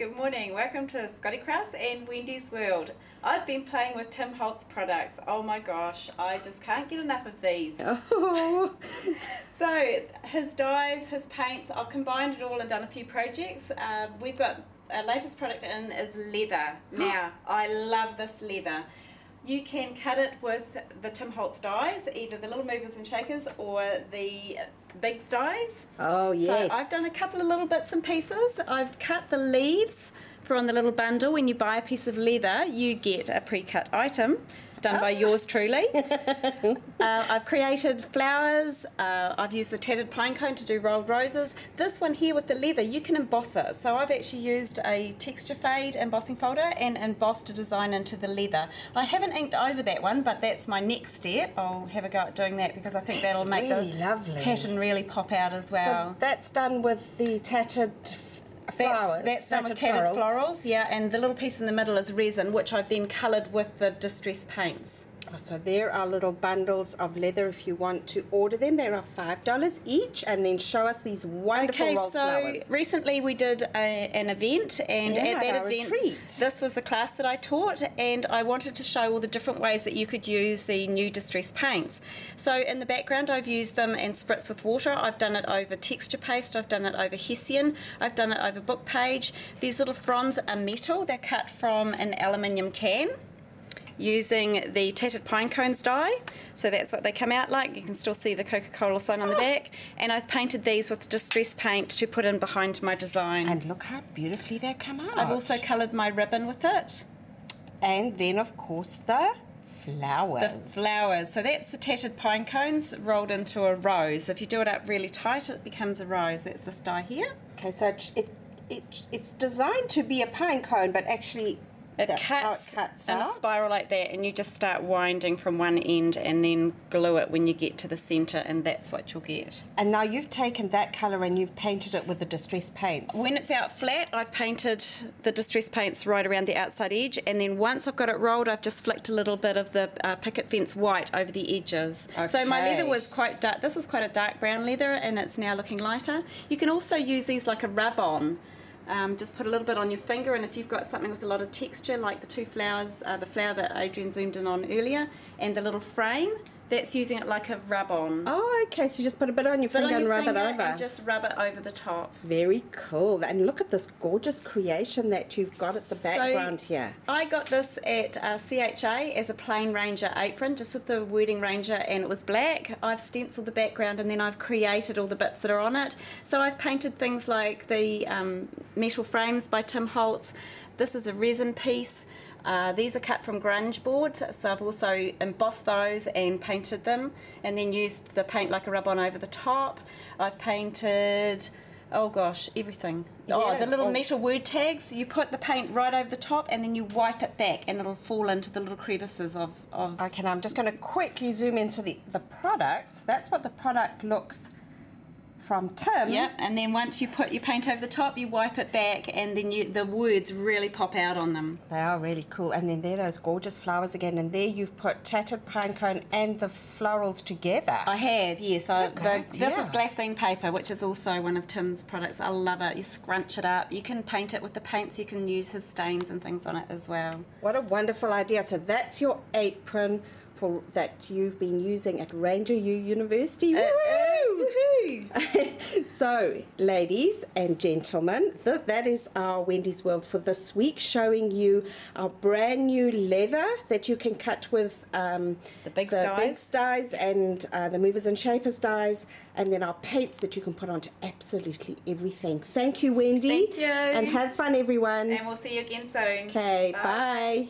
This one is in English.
Good morning. Welcome to Scottie Crafts and Wendy's World. I've been playing with Tim Holtz products. Oh my gosh, I just can't get enough of these. Oh. So his dyes, his paints, I've combined it all and done a few projects. We've got our latest product in is leather. Now, I love this leather. You can cut it with the Tim Holtz dyes, either the little movers and shakers or the big dyes. Oh, yes. So I've done a couple of little bits and pieces. I've cut the leaves from the little bundle. When you buy a piece of leather, you get a pre-cut item done by yours truly. I've created flowers. I've used the tattered pine cone to do rolled roses. This one here with the leather, you can emboss it. So I've actually used a texture fade embossing folder and embossed a design into the leather. I haven't inked over that one, but that's my next step. I'll have a go at doing that because I think that'll make really the lovely pattern really pop out as well. So that's done with the tattered flowers. That's done with tattered florals, yeah, and the little piece in the middle is resin, which I've then coloured with the distress paints. So there are little bundles of leather if you want to order them. They are $5 each, and then show us these wonderful rolled flowers. So recently we did an event, and at that event, retreat. This was the class that I taught, and I wanted to show all the different ways that you could use the new distress paints. So in the background I've used them and spritz with water. I've done it over texture paste, I've done it over hessian, I've done it over book page. These little fronds are metal, they're cut from an aluminium can, using the tattered pine cones dye, so that's what they come out like. You can still see the Coca-Cola sign on the back, and I've painted these with distress paint to put in behind my design. And look how beautifully they come out. I've also coloured my ribbon with it. And then of course the flowers. The flowers. So that's the tattered pine cones rolled into a rose. If you do it up really tight, it becomes a rose. That's this die here. Okay, so it's designed to be a pine cone, but actually It cuts in out. a spiral like that, and you just start winding from one end and then glue it when you get to the centre, and that's what you'll get. And now you've taken that colour and you've painted it with the distress paints. When it's out flat, I've painted the distress paints right around the outside edge, and then once I've got it rolled, I've just flicked a little bit of the picket fence white over the edges. Okay. So my leather was quite dark. This was quite a dark brown leather, and it's now looking lighter. You can also use these like a rub-on. Just put a little bit on your finger, and if you've got something with a lot of texture like the two flowers, the flower that Adrian zoomed in on earlier and the little frame, that's using it like a rub-on. Oh, okay, so you just put a bit on your finger and rub it over. And just rub it over the top. Very cool. And look at this gorgeous creation that you've got at the background here. I got this at CHA as a plain Ranger apron, just with the wording Ranger, and it was black. I've stenciled the background and then I've created all the bits that are on it. So I've painted things like the metal frames by Tim Holtz. This is a resin piece. These are cut from grunge boards, so I've also embossed those and painted them, and then used the paint like a rub-on over the top. I've painted, oh gosh, everything. Yeah. The little metal word tags, you put the paint right over the top and then you wipe it back and it'll fall into the little crevices of... Okay, now I'm just going to quickly zoom into the product. That's what the product looks from Tim. Yeah, and then once you put your paint over the top, you wipe it back, and then the words really pop out on them. They are really cool. And then there are those gorgeous flowers again, and there you've put tattered pine cone and the florals together. I have, yes. This is glassine paper, which is also one of Tim's products. I love it. You scrunch it up. You can paint it with the paints. You can use his stains and things on it as well. What a wonderful idea. So that's your apron that you've been using at Ranger U University. Woohoo! So, ladies and gentlemen, that is our Wendy's World for this week, showing you our brand new leather that you can cut with the big dies and the movers and shapers dies, and then our paints that you can put onto absolutely everything. Thank you, Wendy. Thank you. And have fun, everyone. And we'll see you again soon. Okay, bye.